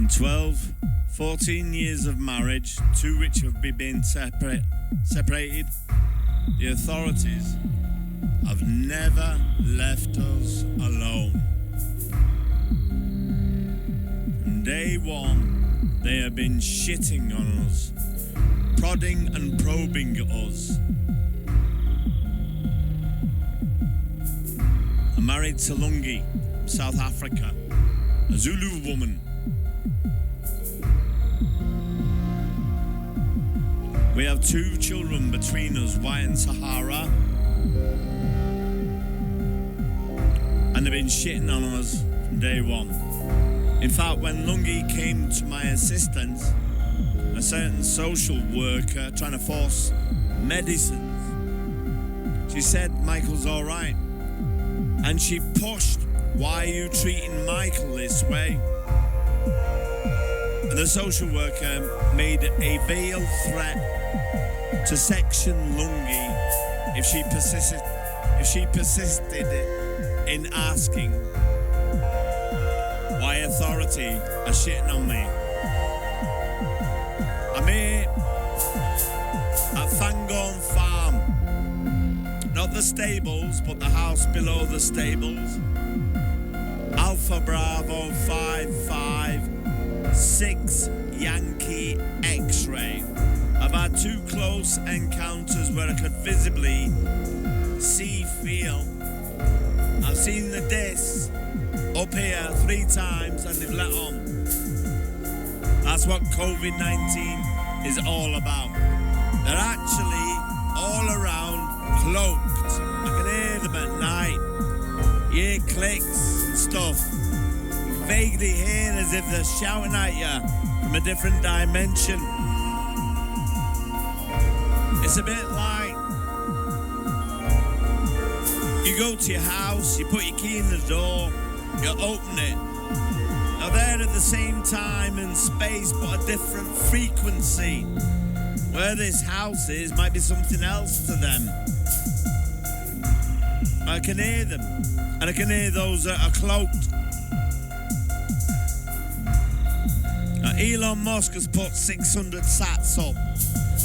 In 12, 14 years of marriage, two which have been separated, the authorities have never left us alone. From day one, they have been shitting on us, prodding and probing us. I'm married to Lungi from South Africa, a Zulu woman. We have two children between us, White and Sahara. And they've been shitting on us from day one. In fact, when Lungi came to my assistance, a certain social worker trying to force medicines, she said, Michael's all right. And she pushed, why are you treating Michael this way? And the social worker made a veiled threat to section Lungi if she persisted in asking why authority are shitting on me. I'm here at Fangorn Farm, not the stables, but the house below the stables. Alpha Bravo 556 Yankee X-ray. I've had two close encounters where I could visibly feel. I've seen the discs up here 3 times and they've let on. That's what COVID-19 is all about. They're actually all around cloaked. I can hear them at night. You hear clicks and stuff. You vaguely hear as if they're shouting at you from a different dimension. It's a bit like you go to your house, you put your key in the door, you open it. Now they're at the same time and space but a different frequency. Where this house is might be something else to them. I can hear them, and I can hear those that are cloaked. Now, Elon Musk has put 600 sats up.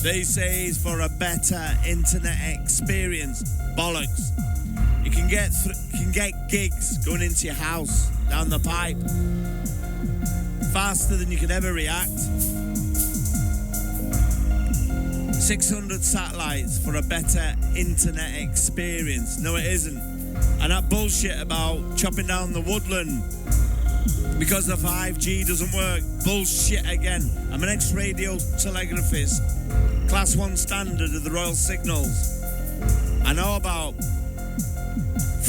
They say it's for a better internet experience. Bollocks. You can get gigs going into your house down the pipe faster than you could ever react. 600 satellites for a better internet experience. No, it isn't. And that bullshit about chopping down the woodland because the 5G doesn't work. Bullshit again. I'm an ex-radio telegraphist, Class 1 standard of the Royal Signals. I know about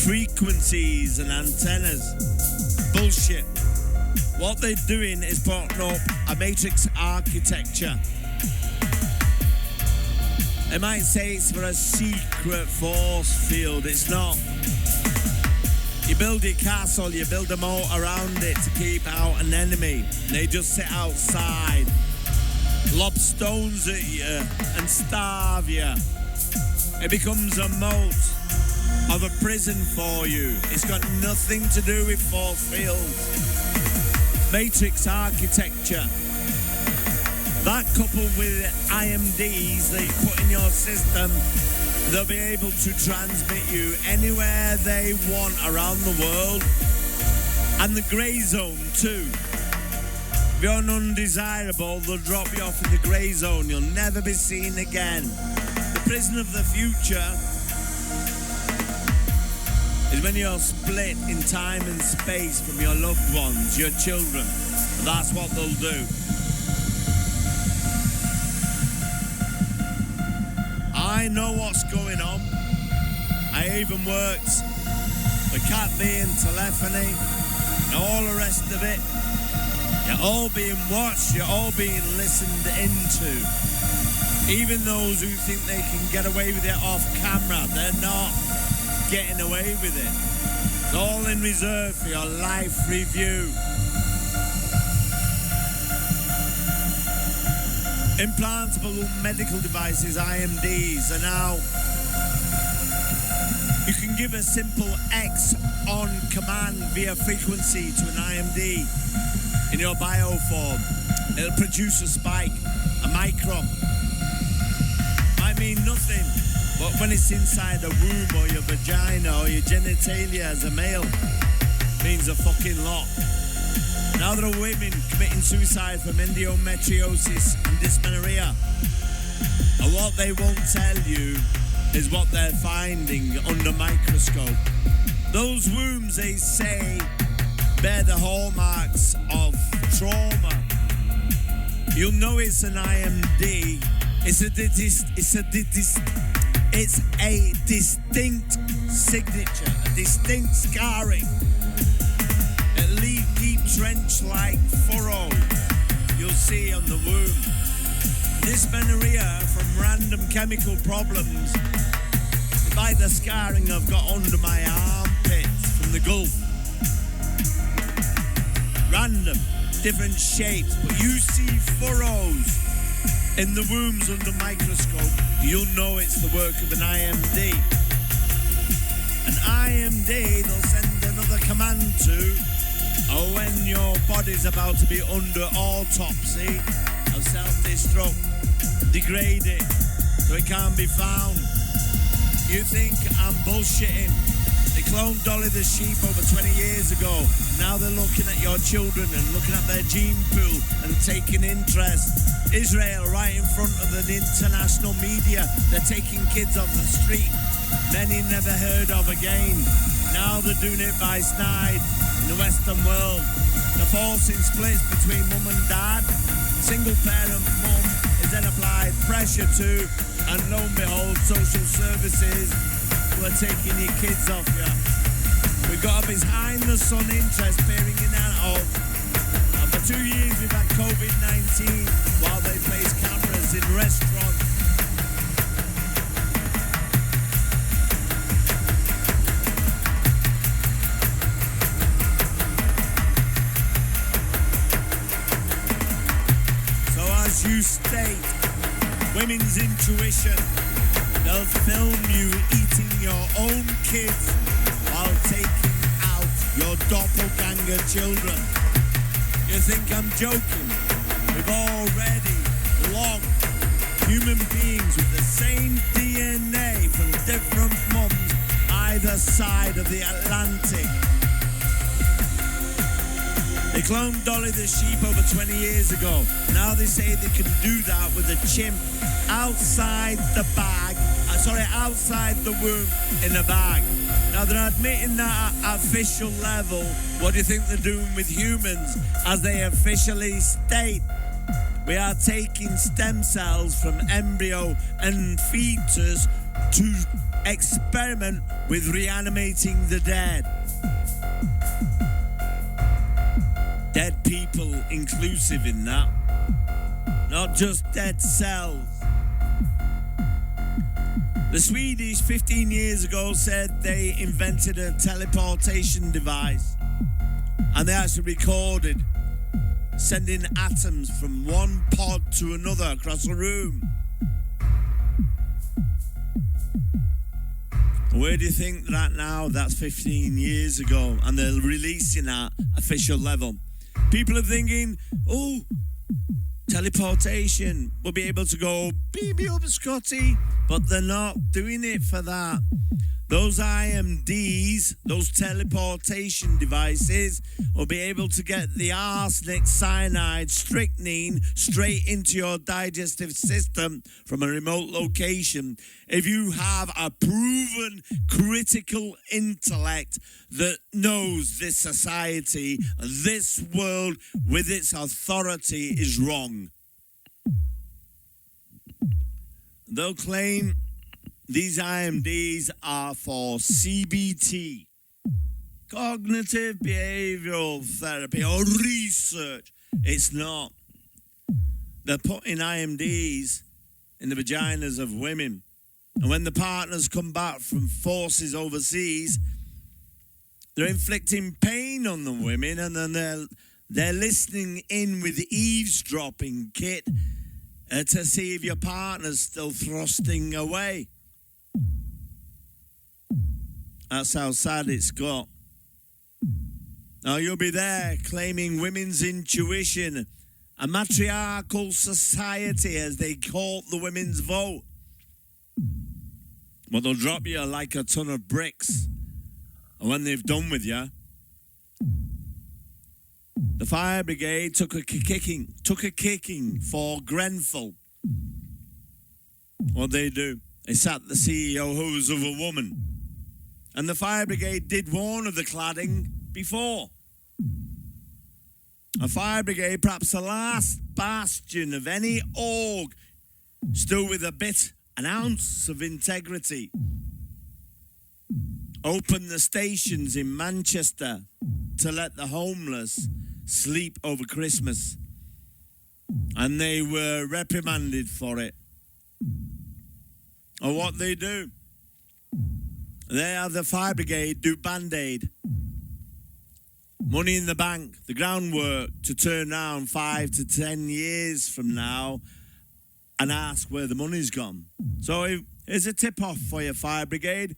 frequencies and antennas. Bullshit. What they're doing is putting up a matrix architecture. They might say it's for a secret force field. It's not. You build your castle, you build a moat around it to keep out an enemy. They just sit outside, lob stones at you and starve you. It becomes a moat of a prison for you. It's got nothing to do with force fields. Matrix architecture. That coupled with IMDs that you put in your system, they'll be able to transmit you anywhere they want around the world. And the grey zone too. If you're undesirable, they'll drop you off in the grey zone. You'll never be seen again. The prison of the future is when you're split in time and space from your loved ones, your children. That's what they'll do. I know what's going on. I even worked with Cat B and telephony and all the rest of it. You're all being watched, you're all being listened into. Even those who think they can get away with it off camera, they're not getting away with it. It's all in reserve for your life review. Implantable medical devices, IMDs, are now. You can give a simple X on command via frequency to an IMD in your bioform. It'll produce a spike, a micron. Might mean nothing, but when it's inside a womb or your vagina or your genitalia as a male, means a fucking lot. Now there are women committing suicide from endometriosis and dysmenorrhea. And what they won't tell you is what they're finding under microscope. Those wombs, they say, bear the hallmarks of trauma. You'll know it's an IMD. It's a distinct signature, a distinct scarring. It leaves deep trench-like furrow you'll see on the womb. Dysmenorrhea from random chemical problems, like the scarring I've got under my armpits from the Gulf. Random, different shapes, but you see furrows in the wombs under microscope, you'll know it's the work of an IMD. An IMD, they'll send another command to, or when your body's about to be under autopsy, or self-destruct, degrade it so it can't be found. You think I'm bullshitting? They cloned Dolly the sheep over 20 years ago. Now they're looking at your children and looking at their gene pool and taking interest. Israel, right in front of the international media, they're taking kids off the street. Many never heard of again. Now they're doing it by snide in the Western world. They're forcing splits between mum and dad. Single parent mum is then applied pressure to, and lo and behold, social services are taking your kids off you. We've got a behind the sun interest peering in and out. And for 2 years we've had COVID-19 while they place cameras in restaurants. So as you state, women's intuition, they'll film you eating your own kids while taking out your doppelganger children. You think I'm joking? We've already logged human beings with the same DNA from different mums either side of the Atlantic. They cloned Dolly the sheep over 20 years ago. Now they say they can do that with a chimp outside the bag, outside the womb in a bag. Now they're admitting that at official level. What do you think they're doing with humans? As they officially state, we are taking stem cells from embryo and fetus to experiment with reanimating the dead. Dead people inclusive in that, not just dead cells. The Swedish 15 years ago said they invented a teleportation device, and they actually recorded sending atoms from one pod to another across the room. Where do you think they're at now? That's 15 years ago, and they're releasing at official level. People are thinking, oh, teleportation, we'll be able to go, beep me up, Scotty. But they're not doing it for that. Those IMDs, those teleportation devices, will be able to get the arsenic, cyanide, strychnine straight into your digestive system from a remote location. If you have a proven critical intellect that knows this society, this world with its authority is wrong. They'll claim these IMDs are for CBT, cognitive behavioral therapy, or research. It's not. They're putting IMDs in the vaginas of women. And when the partners come back from forces overseas, they're inflicting pain on the women, and then they're listening in with the eavesdropping kit to see if your partner's still thrusting away. That's how sad it's got. Now you'll be there claiming women's intuition, a matriarchal society as they court the women's vote. But they'll drop you like a ton of bricks. And when they've done with you, the fire brigade took a kicking for Grenfell. What they do? They sat the CEO who was of a woman. And the fire brigade did warn of the cladding before. A fire brigade, perhaps the last bastion of any org, still with an ounce of integrity, opened the stations in Manchester to let the homeless sleep over Christmas. And they were reprimanded for it. And what they do? They have the fire brigade do Band-Aid. Money in the bank, the groundwork to turn around 5 to 10 years from now and ask where the money's gone. So here's a tip-off for your fire brigade.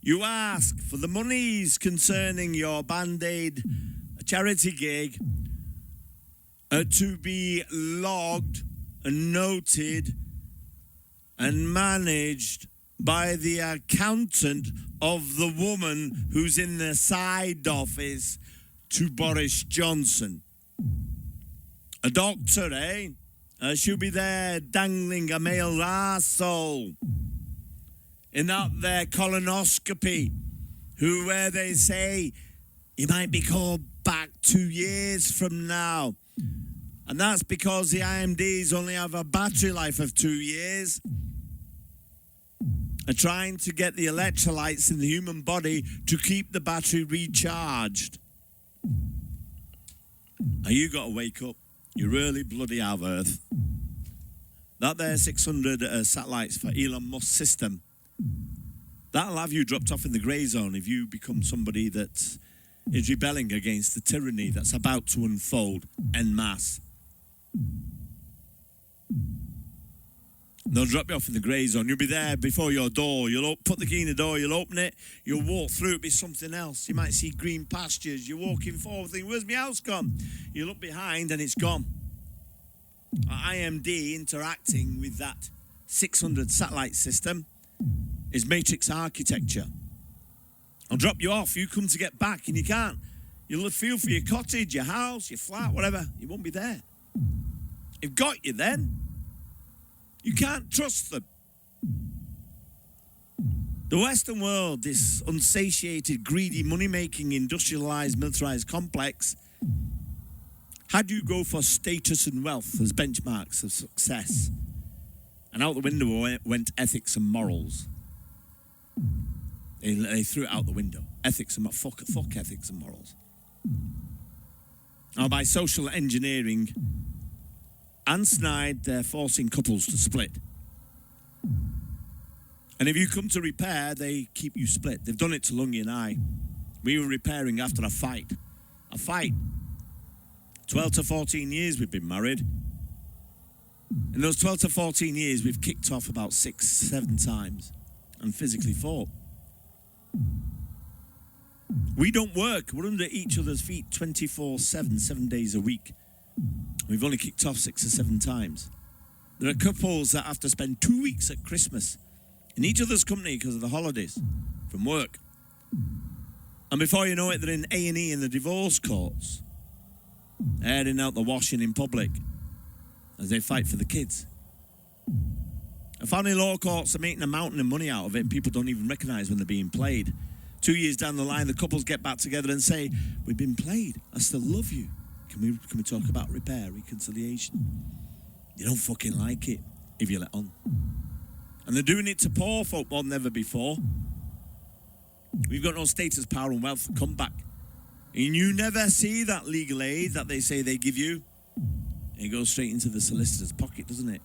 You ask for the monies concerning your Band-Aid charity gig to be logged and noted and managed by the accountant of the woman who's in the side office to Boris Johnson. A doctor, eh? She'll be there dangling a male arsehole in that there colonoscopy, where they say you might be called back 2 years from now. And that's because the IMDs only have a battery life of 2 years. Are trying to get the electrolytes in the human body to keep the battery recharged. Now you got to wake up. You really bloody have Earth. That there 600 satellites for Elon Musk's system, that'll have you dropped off in the grey zone if you become somebody that is rebelling against the tyranny that's about to unfold en masse. They'll drop you off in the grey zone. You'll be there before your door. You'll put the key in the door. You'll open it. You'll walk through. It'll be something else. You might see green pastures. You're walking forward, thinking, where's my house gone? You look behind and it's gone. IMD interacting with that 600 satellite system is matrix architecture. I'll drop you off. You come to get back and you can't. You'll feel for your cottage, your house, your flat, whatever. You won't be there. They've got you then. You can't trust them. The Western world, this unsatiated, greedy, money-making, industrialized, militarized complex, had you go for status and wealth as benchmarks of success. And out the window went ethics and morals. They threw it out the window. Ethics and fuck ethics and morals. Now, by social engineering and snide, they're forcing couples to split. And if you come to repair, they keep you split. They've done it to Lungi and I. We were repairing after a fight. 12 to 14 years we've been married. In those 12 to 14 years, we've kicked off about 6-7 times and physically fought. We don't work. We're under each other's feet 24/7, 7 days a week. We've only kicked off 6 or 7 times. There are couples that have to spend 2 weeks at Christmas in each other's company because of the holidays from work. And before you know it, they're in A&E in the divorce courts, airing out the washing in public as they fight for the kids. And family law courts are making a mountain of money out of it, and people don't even recognise when they're being played. 2 years down the line, the couples get back together and say, we've been played. I still love you. Can we talk about repair, reconciliation? You don't fucking like it if you let on. And they're doing it to poor folk more than ever before. We've got no status, power and wealth for comeback. And you never see that legal aid that they say they give you. It goes straight into the solicitor's pocket, doesn't it?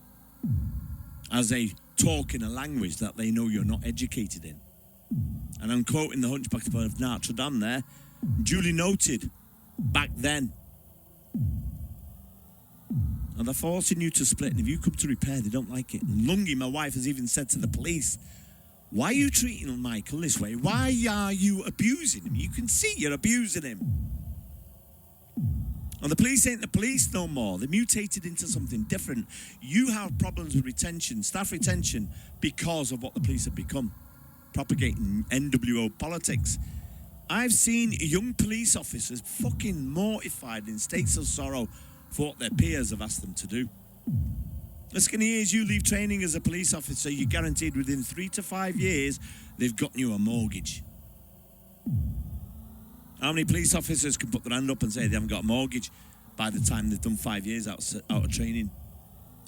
As they talk in a language that they know you're not educated in. And I'm quoting the Hunchback of Notre Dame there. Duly noted back then. And they're forcing you to split. And if you come to repair, they don't like it. And Lungi, my wife, has even said to the police, Why are you treating Michael this way? Why are you abusing him? You can see you're abusing him. And the police ain't the police no more. They mutated into something different. You have problems with retention, staff retention, because of what the police have become. Propagating NWO politics. I've seen young police officers fucking mortified in states of sorrow for what their peers have asked them to do. The skinny is you leave training as a police officer, you're guaranteed within 3 to 5 years they've gotten you a mortgage. How many police officers can put their hand up and say they haven't got a mortgage by the time they've done 5 years out of training?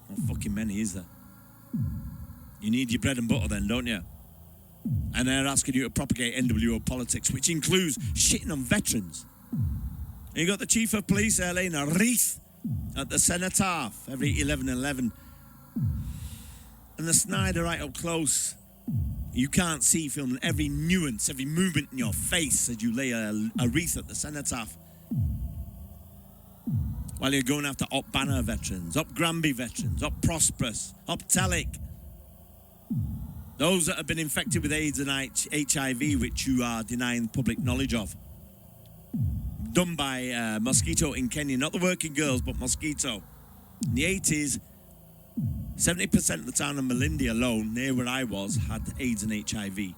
How fucking many is there? You need your bread and butter then, don't you? And they're asking you to propagate NWO politics, which includes shitting on veterans. And you got the chief of police there laying a wreath at the cenotaph every 11/11. And the snide are right up close. You can't see filming every nuance, every movement in your face as you lay a wreath at the cenotaph. While you're going after Op Banner veterans, Op Granby veterans, Op Prosperous, Op Telic. Those that have been infected with AIDS and HIV, which you are denying public knowledge of. Done by Mosquito in Kenya, not the working girls, but Mosquito. In the 80s, 70% of the town of Malindi alone, near where I was, had AIDS and HIV.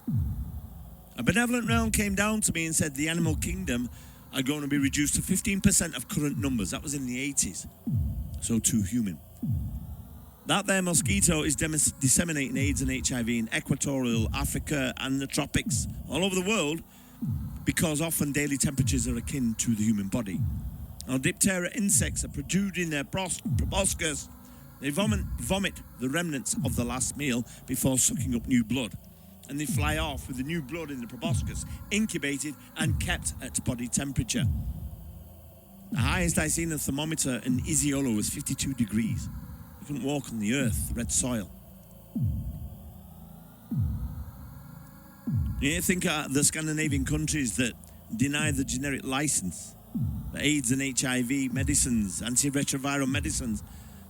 A benevolent realm came down to me and said the animal kingdom are going to be reduced to 15% of current numbers. That was in the 80s. So too human. That there mosquito is disseminating AIDS and HIV in equatorial Africa and the tropics, all over the world, because often daily temperatures are akin to the human body. Now, Diptera insects are protruding their proboscis. They vomit the remnants of the last meal before sucking up new blood. And they fly off with the new blood in the proboscis, incubated and kept at body temperature. The highest I seen a thermometer in Isiolo was 52 degrees. You couldn't walk on the earth, the red soil. You think the Scandinavian countries that deny the generic license, the AIDS and HIV medicines, antiretroviral medicines,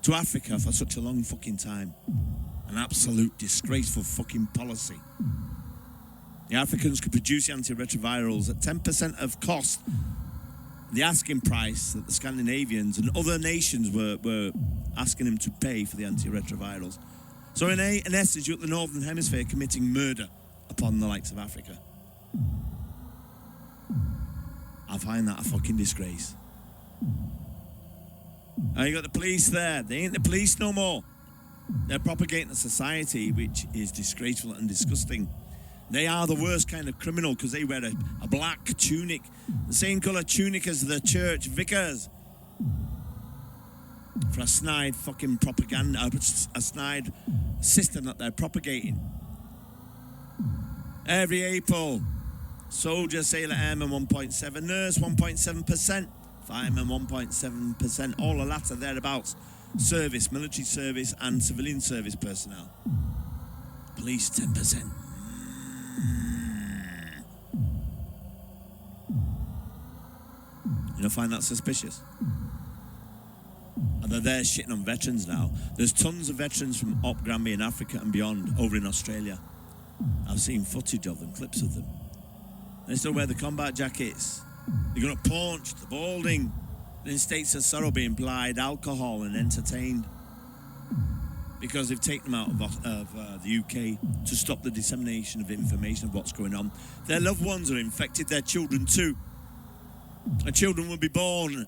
to Africa for such a long fucking time. An absolute disgraceful fucking policy. The Africans could produce the antiretrovirals at 10% of cost, the asking price that the Scandinavians and other nations were asking them to pay for the antiretrovirals. So in essence, you're at the Northern Hemisphere committing murder upon the likes of Africa. I find that a fucking disgrace. And you got the police there. They ain't the police no more. They're propagating a society which is disgraceful and disgusting. They are the worst kind of criminal because they wear a black tunic, the same colour tunic as the church vicars, for a snide fucking propaganda, a snide system that they're propagating. Every April, soldier, sailor, airman 1.7%, nurse 1.7%, fireman 1.7%, all the latter thereabouts. Service, military service and civilian service personnel. Police 10%. You don't find that suspicious? And they're there shitting on veterans now. There's tons of veterans from Op Granby in Africa and beyond over in Australia. I've seen footage of them, clips of them. They still wear the combat jackets. They're going to paunch, the balding. In states of sorrow being plied alcohol and entertained because they've taken them out of the UK to stop the dissemination of information of what's going on. Their loved ones are infected, their children too. And children will be born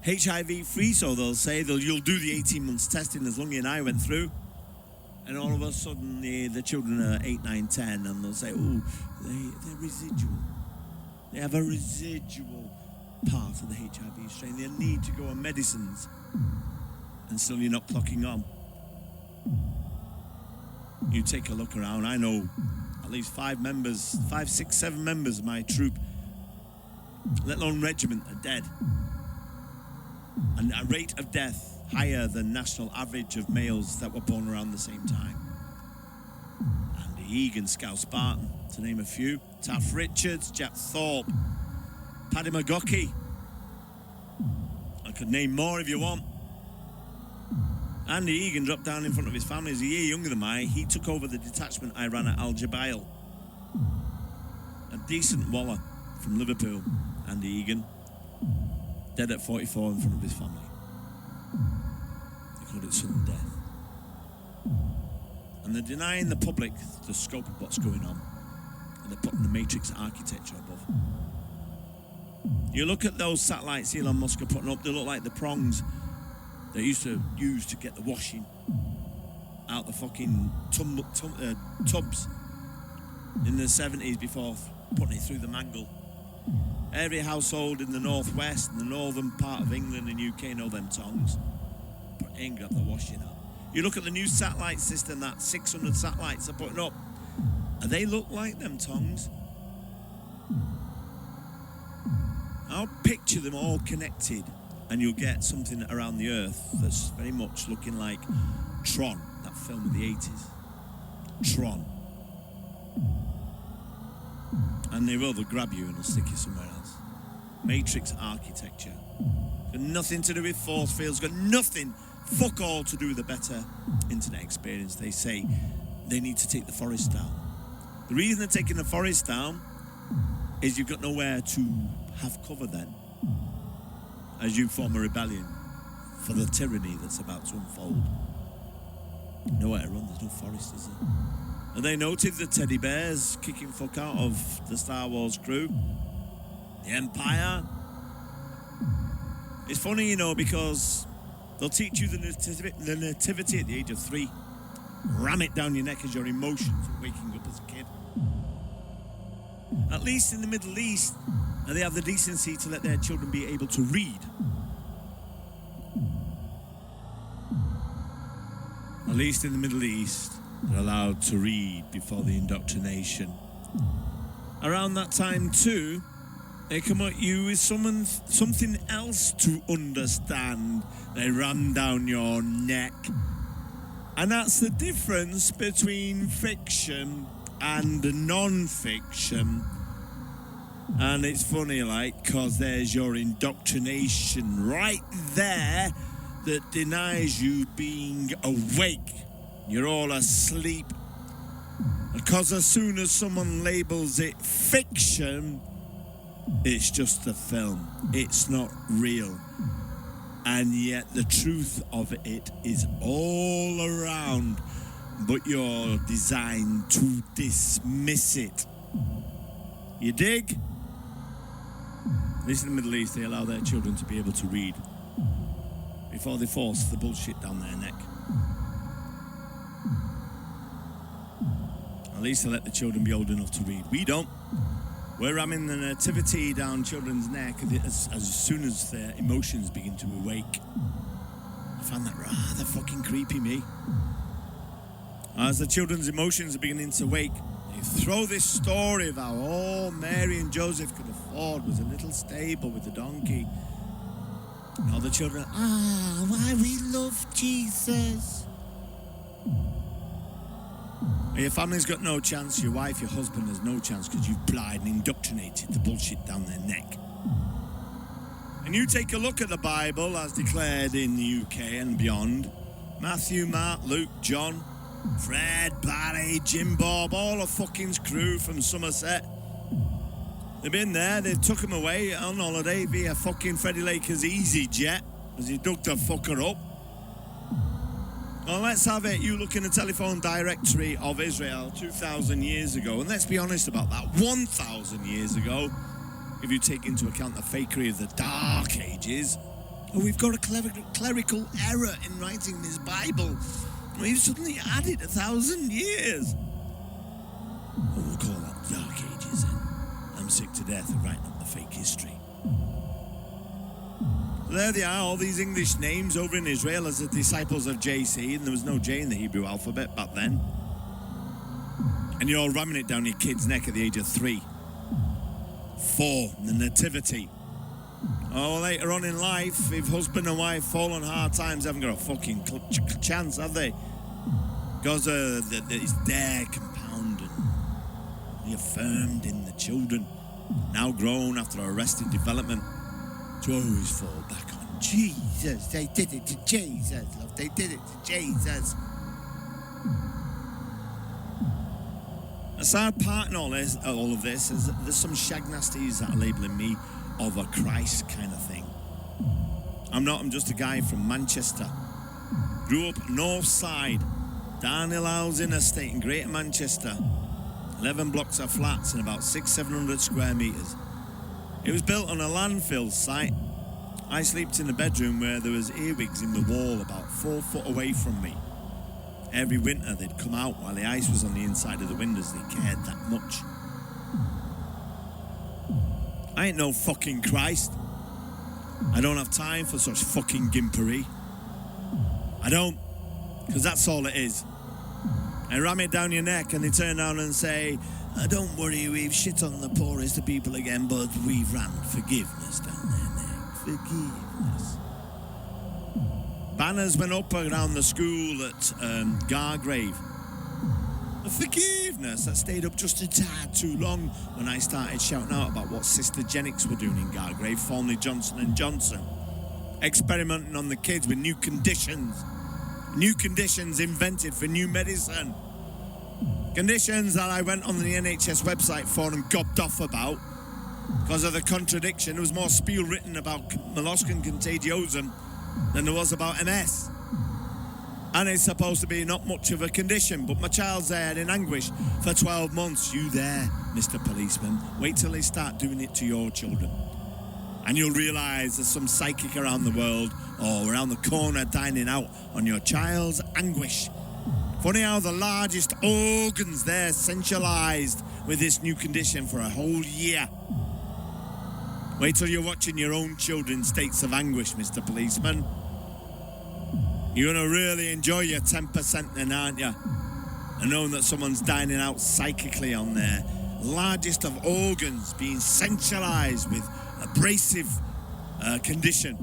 HIV free, so they'll say you'll do the 18 months testing as Lungy and I went through, and all of a sudden the children are 8, 9, 10 and they'll say, oh, they're residual. They have a residual part of the HIV strain. They'll need to go on medicines, and still you're not clocking on. You take a look around. I know at least 5, 6, 7 members of my troop, let alone regiment, are dead. And a rate of death higher than national average of males that were born around the same time. Andy Egan, Scout Spartan, to name a few. Taff Richards, Jack Thorpe, Paddy McGockey. I could name more if you want. Andy Egan dropped down in front of his family. He's a year younger than I. He took over the detachment I ran at Al Jabail. A decent waller from Liverpool, Andy Egan. Dead at 44 in front of his family. They called it sudden death. And they're denying the public the scope of what's going on. And they're putting the matrix architecture above. You look at those satellites Elon Musk are putting up, they look like the prongs they used to use to get the washing out the fucking tubs in the 70s before putting it through the mangle. Every household in the northwest and the northern part of England and UK know them tongs, but ain't got the washing out. You look at the new satellite system that 600 satellites are putting up, and they look like them tongs. I'll picture them all connected, and you'll get something around the Earth that's very much looking like Tron, that film of the 80s. Tron. And they'll grab you and they'll stick you somewhere else. Matrix architecture. Got nothing to do with force fields, got nothing, fuck all to do with a better internet experience. They say they need to take the forest down. The reason they're taking the forest down is you've got nowhere to have cover then, as you form a rebellion for the tyranny that's about to unfold. Nowhere to run, there's no forest, is there? And they noted the teddy bears kicking fuck out of the Star Wars crew. The Empire. It's funny, you know, because they'll teach you the nativity at the age of 3. Ram it down your neck as your emotions are waking up as a kid. At least in the Middle East, they have the decency to let their children be able to read. At least in the Middle East, they're allowed to read before the indoctrination. Around that time too, they come at you with something else to understand. They ram down your neck. And that's the difference between fiction and non-fiction. And it's funny, like, because there's your indoctrination right there that denies you being awake. You're all asleep. Because as soon as someone labels it fiction, it's just a film. It's not real. And yet the truth of it is all around, but you're designed to dismiss it. You dig? At least in the Middle East, they allow their children to be able to read before they force the bullshit down their neck. At least they let the children be old enough to read. We don't. We're ramming the nativity down children's neck as soon as their emotions begin to awake. I find that rather fucking creepy, me. As the children's emotions are beginning to wake, they throw this story of how all Mary and Joseph could afford was a little stable with a donkey. And all the children, why we love Jesus. Your family's got no chance, your wife, your husband has no chance because you've plied and indoctrinated the bullshit down their neck. And you take a look at the Bible as declared in the UK and beyond. Matthew, Mark, Luke, John, Fred, Barry, Jim Bob, all a fucking crew from Somerset. They've been there, they took him away on holiday via fucking Freddie Laker's EasyJet as he dug the fucker up. Well, let's have it. You look in the telephone directory of Israel 2,000 years ago, and let's be honest about that, 1,000 years ago, if you take into account the fakery of the Dark Ages. Oh, we've got a clerical error in writing this Bible. We've suddenly added 1,000 years. Oh, we'll call that Dark Ages then. I'm sick to death of writing up the fake history. There they are, all these English names over in Israel as the disciples of JC, and there was no J in the Hebrew alphabet back then. And you're all ramming it down your kid's neck at the age of 3, 4, the nativity. Oh, later on in life, if husband and wife fall on hard times, haven't got a fucking chance, have they? Because it's their compound and reaffirmed in the children, now grown after arrested development, to always fall back on Jesus, they did it to Jesus, love. They did it to Jesus. A sad part in all of this is that there's some shag nasties that are labelling me of a Christ kind of thing. I'm not, I'm just a guy from Manchester. Grew up north side, Darnell Housing Estate in Greater Manchester. 11 blocks of flats and about 600-700 square metres. It was built on a landfill site. I slept in a bedroom where there was earwigs in the wall about 4 foot away from me. Every winter they'd come out while the ice was on the inside of the windows. They cared that much. I ain't no fucking Christ. I don't have time for such fucking gimpery. I don't, because that's all it is. They ram it down your neck and they turn around and say, don't worry, we've shit on the poorest of people again, but we've rammed forgiveness down their neck. Forgiveness. Banners went up around the school at Gargrave. Forgiveness, that stayed up just a tad too long when I started shouting out about what Sister Genix were doing in Gargrave, formerly Johnson & Johnson. Experimenting on the kids with new conditions. New conditions invented for new medicine. Conditions that I went on the NHS website for and gobbed off about. Because of the contradiction, there was more spiel written about molluscum contagiosum than there was about MS. And it's supposed to be not much of a condition, but my child's there in anguish for 12 months. You there, Mr. Policeman. Wait till they start doing it to your children. And you'll realise there's some psychic around the world or around the corner dining out on your child's anguish. Funny how the largest organs there centralised with this new condition for a whole year. Wait till you're watching your own children's states of anguish, Mr. Policeman. You're going to really enjoy your 10% then, aren't you? And knowing that someone's dining out psychically on their largest of organs being centralised with abrasive condition.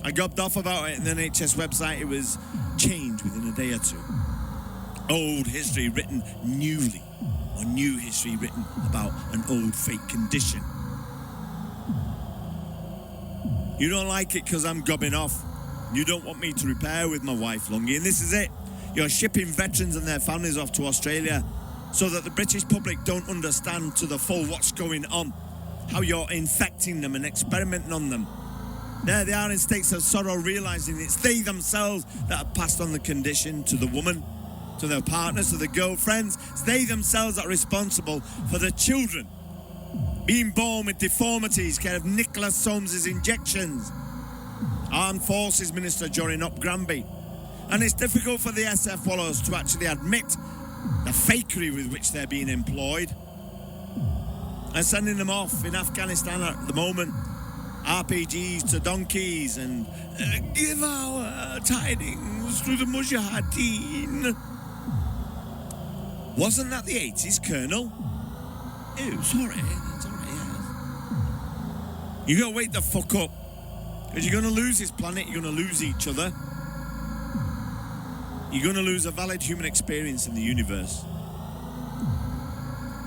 I gobbed off about it in the NHS website. It was changed within a day or two. Old history written newly, or new history written about an old fake condition. You don't like it because I'm gobbing off. You don't want me to repair with my wife, Lungy, and this is it. You're shipping veterans and their families off to Australia so that the British public don't understand to the full what's going on, how you're infecting them and experimenting on them. There they are in states of sorrow, realising it's they themselves that have passed on the condition to the woman, to their partners, to the girlfriends. It's they themselves that are responsible for the children being born with deformities, care of Nicholas Soames's injections. Armed Forces Minister Jorin Up Granby. And it's difficult for the SF wallers to actually admit the fakery with which they're being employed. And sending them off in Afghanistan at the moment, RPGs to donkeys and give our tidings to the Mujahideen. Wasn't that the 80s, Colonel? Oh, sorry. That's all right, yes. You gotta wake the fuck up. Because you're going to lose this planet, you're going to lose each other. You're going to lose a valid human experience in the universe.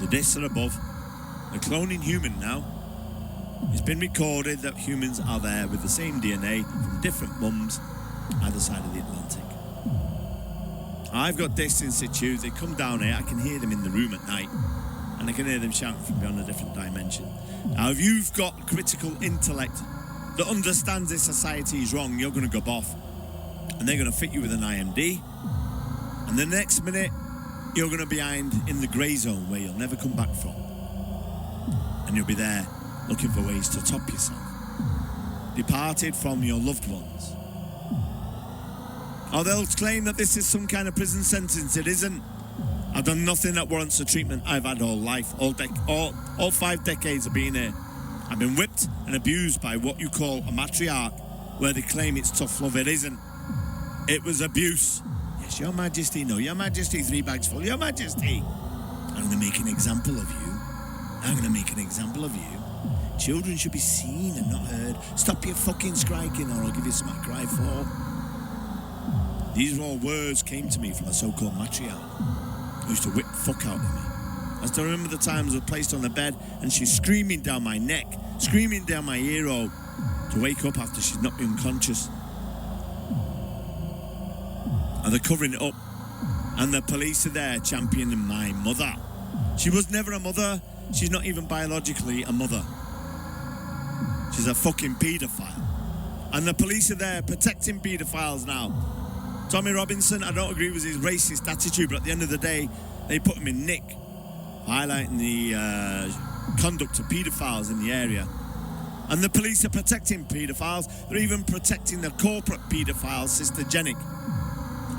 The discs are above. The cloning human now. It's been recorded that humans are there with the same DNA from different mums either side of the Atlantic. I've got discs in situ. They come down here. I can hear them in the room at night. And I can hear them shouting from beyond a different dimension. Now, if you've got critical intellect that understands this society is wrong, you're going to go off. And they're going to fit you with an IMD. And the next minute, you're going to be behind in the grey zone where you'll never come back from. And you'll be there looking for ways to top yourself. Departed from your loved ones. Or they'll claim that this is some kind of prison sentence. It isn't. I've done nothing that warrants the treatment I've had all life, all 5 decades of being here. I've been whipped and abused by what you call a matriarch, where they claim it's tough love. It isn't. It was abuse. Yes, Your Majesty. No, Your Majesty, 3 bags full. Your Majesty. I'm going to make an example of you. I'm going to make an example of you. Children should be seen and not heard. Stop your fucking striking or I'll give you something to cry for. These raw words came to me from a so-called matriarch who used to whip the fuck out of me. I still remember the times I was placed on the bed and she's screaming down my neck, screaming down my ear hole, to wake up after she's not been conscious. And they're covering it up. And the police are there championing my mother. She was never a mother. She's not even biologically a mother. She's a fucking paedophile. And the police are there protecting paedophiles now. Tommy Robinson, I don't agree with his racist attitude, but at the end of the day, they put him in nick, highlighting the conduct of paedophiles in the area. And the police are protecting paedophiles. They're even protecting the corporate paedophile, Sister Jennick.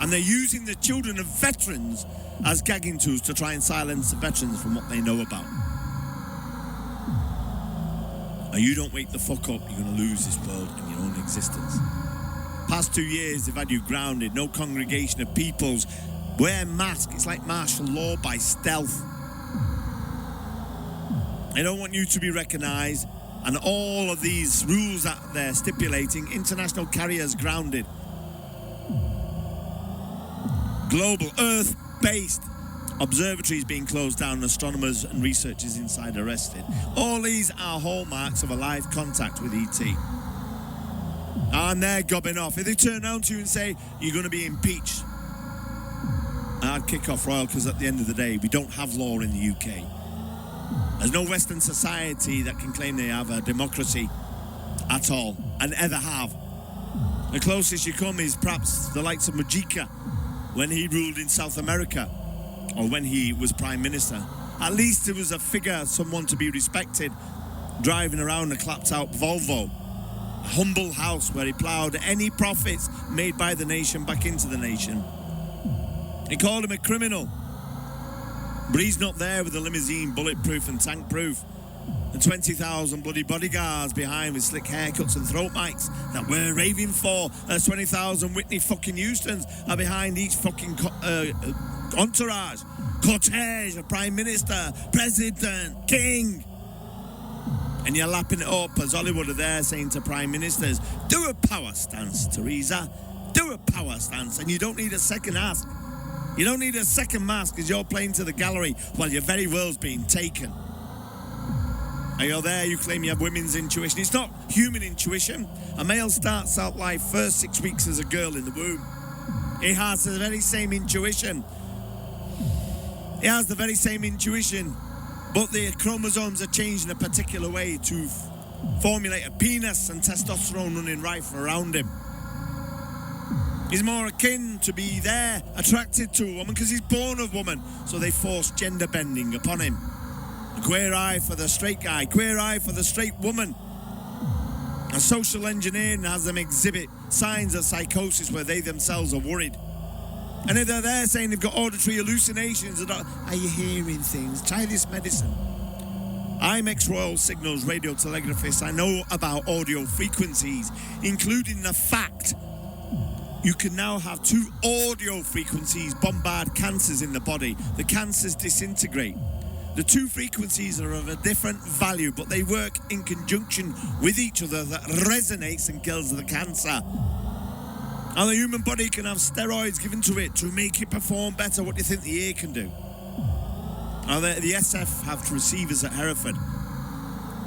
And they're using the children of veterans as gagging tools to try and silence the veterans from what they know about. And you don't wake the fuck up, you're going to lose this world and your own existence. Past 2 years, they've had you grounded. No congregation of peoples. Wear masks. It's like martial law by stealth. They don't want you to be recognised. And all of these rules that they're stipulating, international carriers grounded. Global, Earth-based observatories being closed down, astronomers and researchers inside arrested. All these are hallmarks of a live contact with ET. And they're gobbing off. If they turn around to you and say, you're going to be impeached, I'd kick off Royal, because at the end of the day, we don't have law in the UK. There's no Western society that can claim they have a democracy at all, and ever have. The closest you come is perhaps the likes of Mujica when he ruled in South America, or when he was Prime Minister. At least there was a figure, someone to be respected, driving around a clapped-out Volvo. A humble house where he ploughed any profits made by the nation back into the nation. He called him a criminal. But he's not there with a limousine, bulletproof and tank-proof. And 20,000 bloody bodyguards behind with slick haircuts and throat mics that we're raving for. 20,000 Whitney fucking Houstons are behind each fucking entourage. Cortege, a Prime Minister, President, King. And you're lapping it up as Hollywood are there saying to Prime Ministers, do a power stance, Theresa. Do a power stance. And you don't need a second ask. You don't need a second mask because you're playing to the gallery while your very world's being taken. And you're there, you claim you have women's intuition. It's not human intuition. A male starts out life first 6 weeks as a girl in the womb. He has the very same intuition. He has the very same intuition, but the chromosomes are changed in a particular way to formulate a penis and testosterone running rife around him. He's more akin to be there, attracted to a woman because he's born a woman, so they force gender bending upon him. A queer eye for the straight guy, queer eye for the straight woman. And social engineering has them exhibit signs of psychosis where they themselves are worried. And if they're there saying they've got auditory hallucinations, are you hearing things? Try this medicine. I'm ex-Royal Signals radio telegraphist. I know about audio frequencies, including the fact you can now have 2 audio frequencies bombard cancers in the body. The cancers disintegrate. The 2 frequencies are of a different value, but they work in conjunction with each other that resonates and kills the cancer. And the human body can have steroids given to it to make it perform better. What do you think the ear can do? Now, the SF have receivers at Hereford.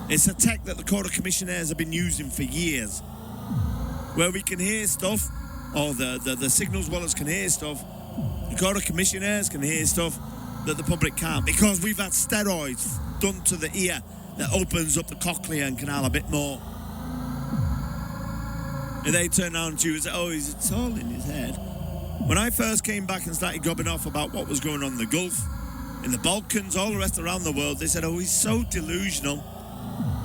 It's a tech that the Court of Commissioners have been using for years, where we can hear stuff, or the signals wallers can hear stuff. The Court of Commissioners can hear stuff that the public can't, because we've had steroids done to the ear that opens up the cochlea and canal a bit more. And they turn around to you and say, oh, it's all in his head. When I first came back and started gobbing off about what was going on in the Gulf, in the Balkans, all the rest around the world, they said, oh, he's so delusional.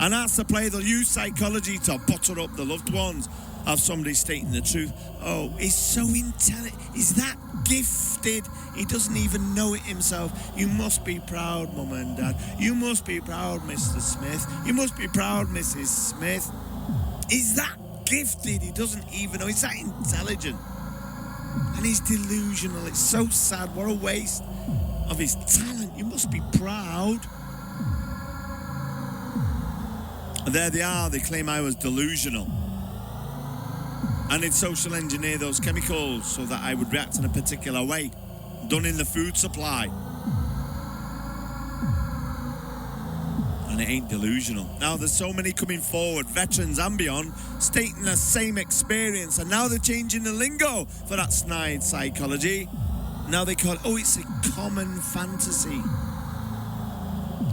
And that's the play. They'll use psychology to butter up the loved ones of somebody stating the truth. Oh, he's so intelligent. He's that gifted. He doesn't even know it himself. You must be proud, Mum and Dad. You must be proud, Mr. Smith. You must be proud, Mrs. Smith. He's that gifted. He doesn't even know. He's that intelligent. And he's delusional. It's so sad. What a waste of his talent. You must be proud. And there they are. They claim I was delusional. And they'd social engineer those chemicals so that I would react in a particular way, done in the food supply. and it ain't delusional. Now there's so many coming forward, veterans and beyond, stating the same experience, and now they're changing the lingo for that snide psychology. Now they call it, it's a common fantasy.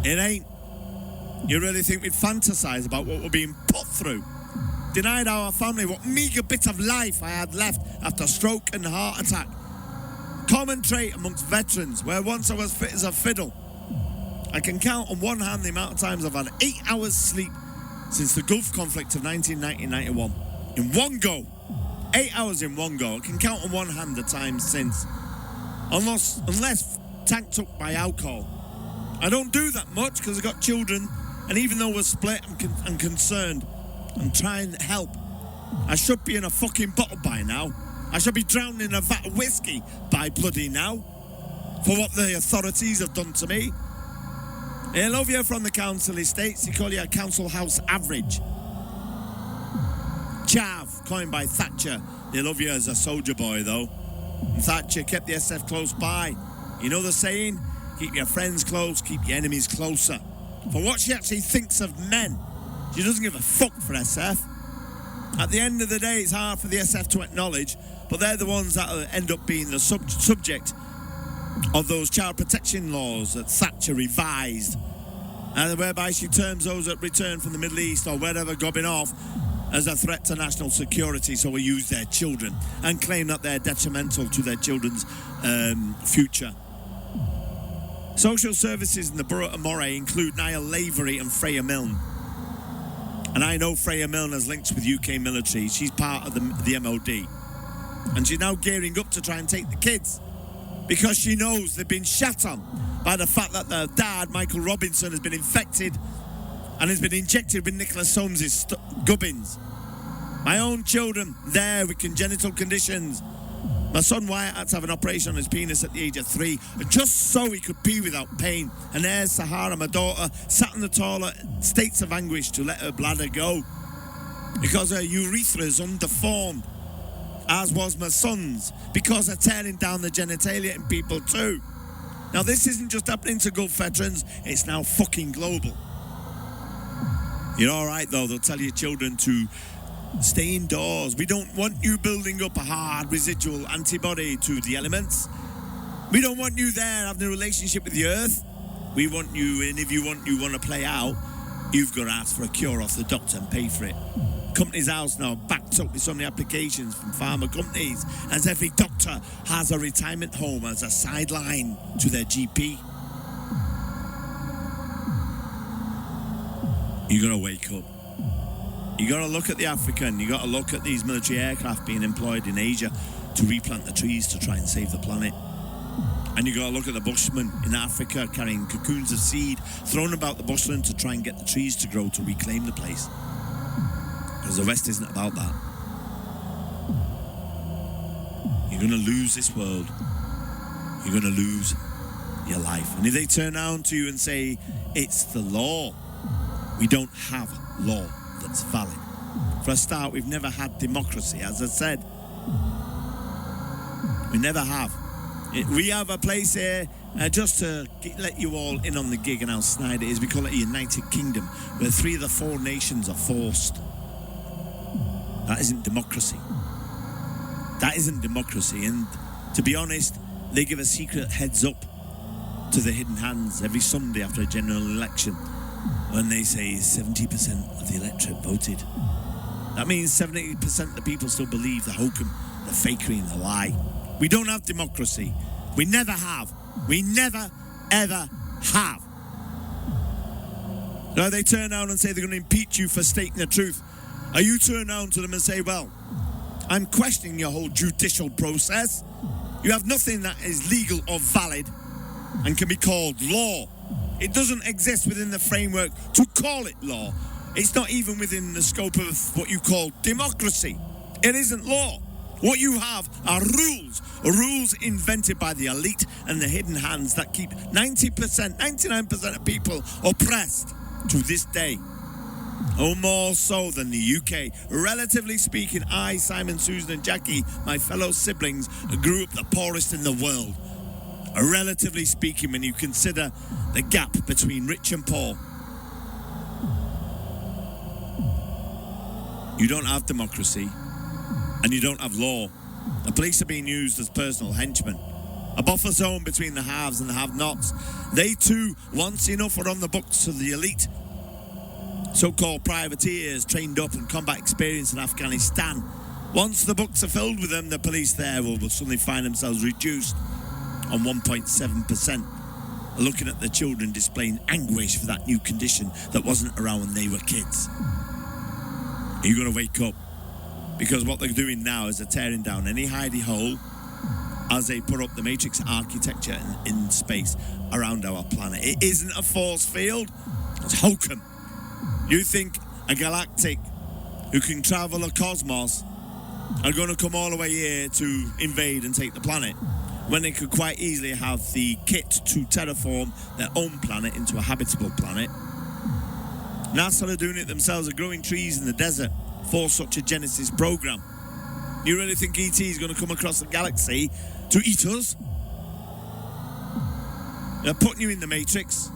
It ain't. You really think we'd fantasize about what we're being put through? Denied our family what meagre bit of life I had left after stroke and heart attack. Common trait amongst veterans, where once I was fit as a fiddle. I can count on one hand the amount of times I've had 8 hours sleep since the Gulf conflict of 1990-91. In one go. 8 hours in one go. I can count on one hand the times since. Unless tanked up by alcohol. I don't do that much because I've got children, and even though we're split, I'm concerned. I'm trying to help. I should be in a fucking bottle by now. I should be drowning in a vat of whiskey by bloody now for what the authorities have done to me. They love you from the council estates. They call you a council house average. Chav, coined by Thatcher. They love you as a soldier boy, though. And Thatcher kept the SF close by. You know the saying? Keep your friends close, keep your enemies closer. For what she actually thinks of men, she doesn't give a fuck for SF. At the end of the day, it's hard for the SF to acknowledge, but they're the ones that end up being the subject of those child protection laws that Thatcher revised, whereby she terms those that return from the Middle East or wherever gobbing off as a threat to national security, so we use their children and claim that they're detrimental to their children's future. Social services in the borough of Moray include Niall Lavery and Freya Milne. And I know Freya Milne has links with UK military. She's part of the MOD. And she's now gearing up to try and take the kids because she knows they've been shat on by the fact that their dad, Michael Robinson, has been infected and has been injected with Nicholas Holmes' gubbins. My own children there with congenital conditions. My son Wyatt had to have an operation on his penis at the age of 3, just so he could pee without pain. And there's Sahara, my daughter, sat in the toilet, states of anguish to let her bladder go because her urethra is underformed, as was my son's, because they're tearing down the genitalia in people too. Now this isn't just happening to Gulf veterans, it's now fucking global. You're alright though, they'll tell your children to stay indoors. We don't want you building up a hard residual antibody to the elements. We don't want you there having a relationship with the earth. We want you, and if you want to play out, you've got to ask for a cure off the doctor and pay for it. Companies' House now backed up with so many applications from pharma companies, as every doctor has a retirement home as a sideline to their GP. You got to wake up. You got to look at the African. You got to look at these military aircraft being employed in Asia to replant the trees to try and save the planet. And you got to look at the bushmen in Africa carrying cocoons of seed thrown about the bushland to try and get the trees to grow to reclaim the place. Because the West isn't about that. You're going to lose this world. You're going to lose your life. And if they turn around to you and say, it's the law, we don't have law that's valid. For a start, we've never had democracy, as I said. We never have. We have a place here, just to let you all in on the gig and how snide it is. We call it a United Kingdom, where 3 of the 4 nations are forced. That isn't democracy. That isn't democracy. And to be honest, they give a secret heads up to the hidden hands every Sunday after a general election when they say 70% of the electorate voted. That means 70% of the people still believe the hokum, the fakery and the lie. We don't have democracy. We never have. We never, ever have. Now they turn around and say they're going to impeach you for stating the truth. Or you turn around to them and say, well, I'm questioning your whole judicial process. You have nothing that is legal or valid and can be called law. It doesn't exist within the framework to call it law. It's not even within the scope of what you call democracy. It isn't law. What you have are rules invented by the elite and the hidden hands that keep 90%, 99% of people oppressed to this day. Oh, more so than the UK. Relatively speaking, I, Simon, Susan and Jackie, my fellow siblings, grew up the poorest in the world. Relatively speaking, when you consider the gap between rich and poor. You don't have democracy, and you don't have law. The police are being used as personal henchmen. A buffer zone between the haves and the have-nots. They too, once enough, are on the books of the elite. So-called privateers trained up in combat experience in Afghanistan. Once the books are filled with them, the police there will suddenly find themselves reduced on 1.7%. Looking at the children displaying anguish for that new condition that wasn't around when they were kids. You're going to wake up, because what they're doing now is they're tearing down any hidey hole as they put up the matrix architecture in space around our planet. It isn't a force field, it's hokum. You think a galactic who can travel a cosmos are going to come all the way here to invade and take the planet, when they could quite easily have the kit to terraform their own planet into a habitable planet? NASA are doing it themselves. They're growing trees in the desert for such a Genesis program. You really think ET is going to come across the galaxy to eat us? They're putting you in the Matrix,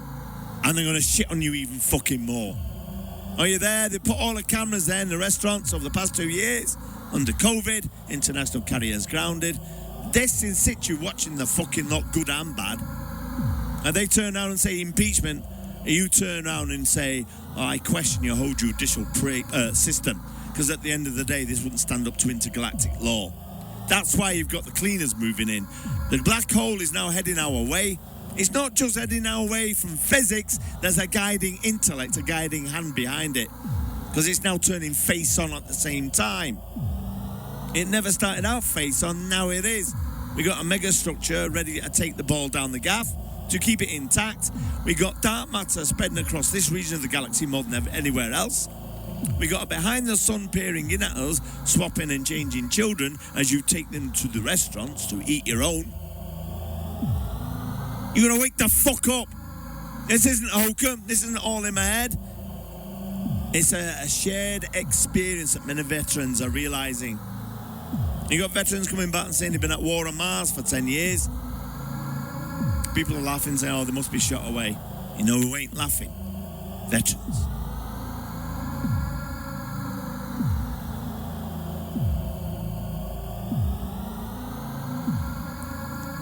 and they're going to shit on you even fucking more. Are you there? They put all the cameras there in the restaurants over the past 2 years. Under COVID, international carriers grounded. This in situ watching the fucking lot, good and bad. And they turn around and say impeachment. And you turn around and say, I question your whole judicial system. Because at the end of the day, this wouldn't stand up to intergalactic law. That's why you've got the cleaners moving in. The black hole is now heading our way. It's not just heading our way from physics. There's a guiding intellect, a guiding hand behind it. Because it's now turning face on at the same time. It never started out face on, now it is. We got a mega structure ready to take the ball down the gaff to keep it intact. We got dark matter spreading across this region of the galaxy more than anywhere else. We got a behind the sun peering in at us, swapping and changing children as you take them to the restaurants to eat your own. You're gonna wake the fuck up. This isn't hokum. This isn't all in my head. It's a shared experience that many veterans are realising. You got veterans coming back and saying they've been at war on Mars for 10 years. People are laughing, saying, oh, they must be shot away. You know who ain't laughing? Veterans.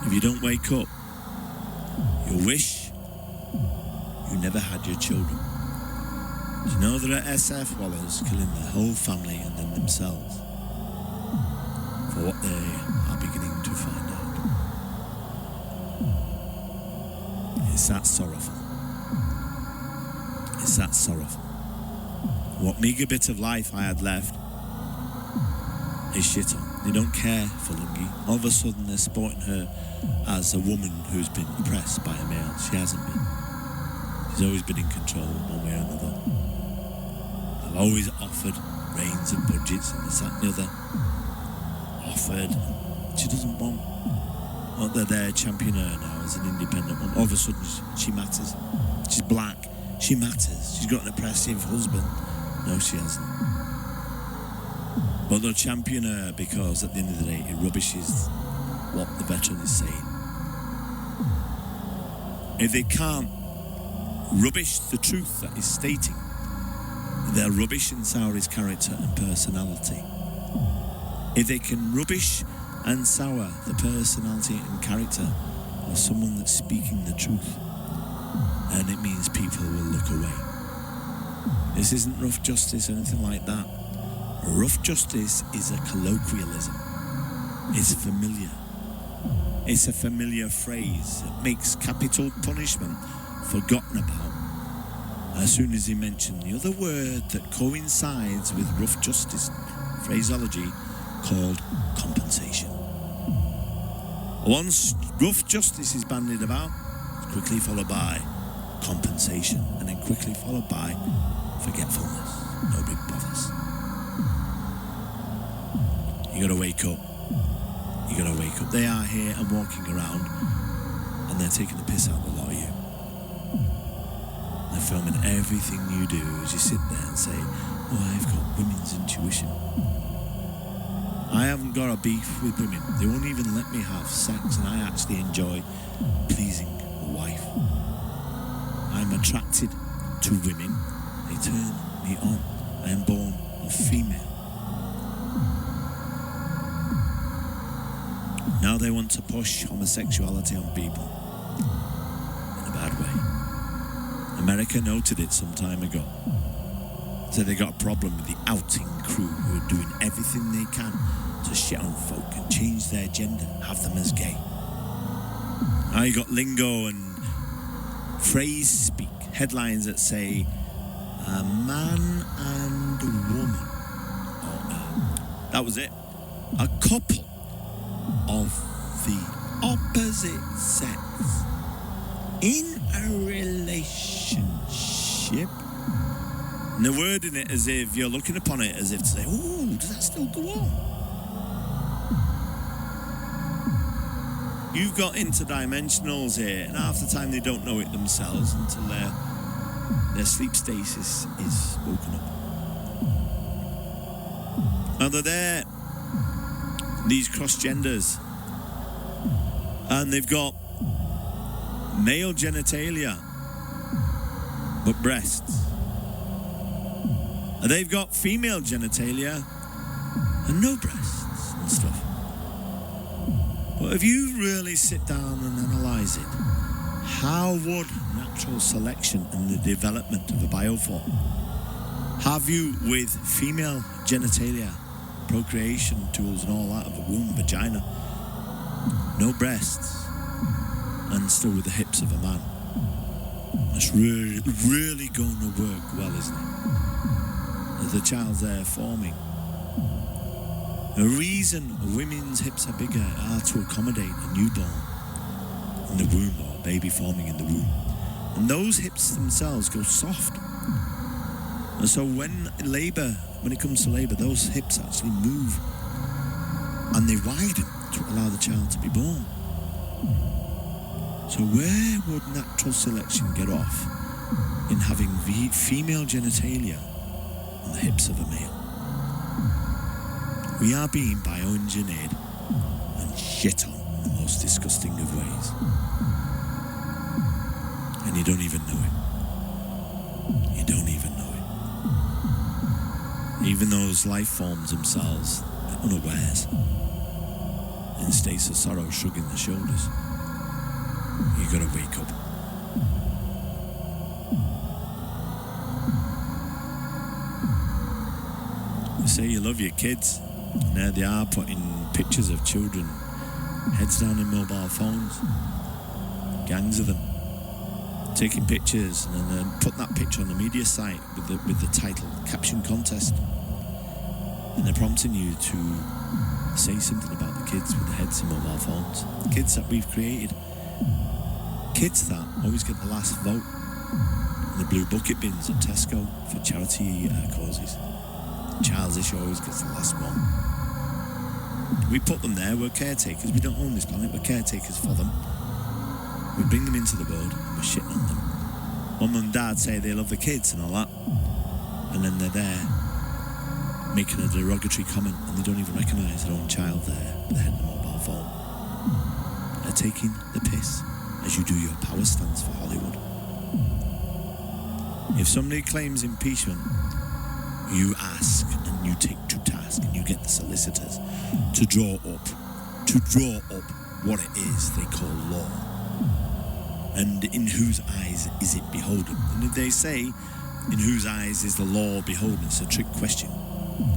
If you don't wake up, you'll wish you never had your children. Do you know there are SF wallers killing their whole family and then themselves for what they are beginning to find out? It's that sorrowful. It's that sorrowful. What meagre bit of life I had left is shit on. They don't care for Lungi. All of a sudden they're sporting her as a woman who's been oppressed by a male. She hasn't been. She's always been in control one way or another. I've always offered reins and budgets and this, that and the other. Offered. She doesn't want. Well, they're there championing her now as an independent woman. All of a sudden she matters. She's black. She matters. She's got an oppressive husband. No, she hasn't. But they'll champion her because at the end of the day it rubbishes what the veteran is saying. If they can't rubbish the truth that is stating, they'll rubbish and sour his character and personality. If they can rubbish and sour the personality and character of someone that's speaking the truth, and it means people will look away. This isn't rough justice or anything like that. Rough justice is a colloquialism. It's familiar. It's a familiar phrase. It makes capital punishment forgotten about as soon as he mentioned the other word that coincides with rough justice phraseology called compensation. Once rough justice is bandied about, it's quickly followed by compensation, and then quickly followed by forgetfulness. Nobody bothers. You gotta wake up. You gotta wake up. They are here and walking around, and they're taking the piss out of a lot of you. They're filming everything you do as you sit there and say, oh, I've got women's intuition. I haven't got a beef with women. They won't even let me have sex, and I actually enjoy pleasing a wife. I'm attracted to women. They turn me on. I am born or female. Now they want to push homosexuality on people in a bad way. America noted it some time ago. So they got a problem with the outing crew who are doing everything they can to shit on folk and change their gender, have them as gay. Now you got lingo and phrase speak, headlines that say a man and a woman. That was it. A couple of the opposite sex in a relationship. And they're wording it as if you're looking upon it as if to say, oh, does that still go on? You've got interdimensionals here, and half the time they don't know it themselves until their sleep stasis is woken up. Now they're there, these cross-genders, and they've got male genitalia, but breasts. And they've got female genitalia and no breasts and stuff. But if you really sit down and analyse it, how would natural selection and the development of a bioform have you with female genitalia, procreation tools and all that of a womb, vagina, no breasts, and still with the hips of a man? That's really going to work well, isn't it? As the child's there forming. The reason women's hips are bigger are to accommodate a newborn in the womb or a baby forming in the womb. And those hips themselves go soft. And so when it comes to labour, those hips actually move and they widen to allow the child to be born. So where would natural selection get off in having female genitalia on the hips of a male? We are being bioengineered and shit on in the most disgusting of ways. And you don't even know it. You don't even know it. Even those life forms themselves, they're unawares. In states of sorrow, shrugging their shoulders. You gotta wake up. You say you love your kids, and there they are putting pictures of children, heads down in mobile phones, gangs of them, taking pictures and then put that picture on the media site with the title caption contest, and they're prompting you to say something about the kids with the heads in mobile phones, the kids that we've created, kids that always get the last vote in the blue bucket bins at Tesco for charity causes. Child's issue always gets the last one. We put them there, we're caretakers, we don't own this planet, we're caretakers for them. We bring them into the world and we're shitting on them. Mum and dad say they love the kids and all that, and then they're there making a derogatory comment and they don't even recognise their own child there with the head in the mobile phone. They're taking the piss as you do your power stance for Hollywood. If somebody claims impeachment, you ask and you take to task and you get the solicitors to draw up what it is they call law, and in whose eyes is it beholden. And if they say in whose eyes is the law beholden, it's a trick question.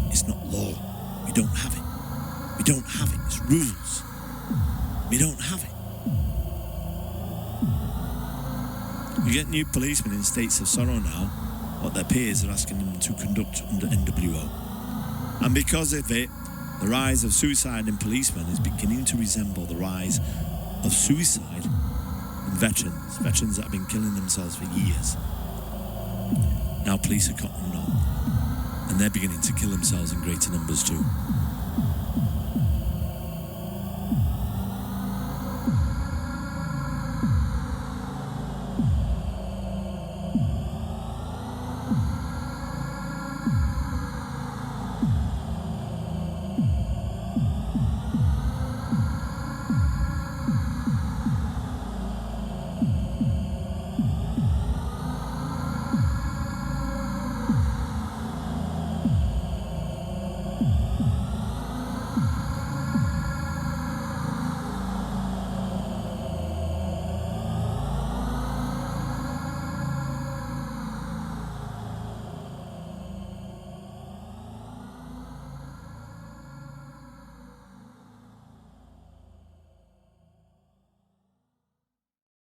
It's not law. We don't have it. We don't have it. It's rules. We don't have it. You get new policemen in states of sorrow now, what their peers are asking them to conduct under NWO. And because of it, the rise of suicide in policemen is beginning to resemble the rise of suicide in veterans that have been killing themselves for years. Now police are cottoning on, and they're beginning to kill themselves in greater numbers too.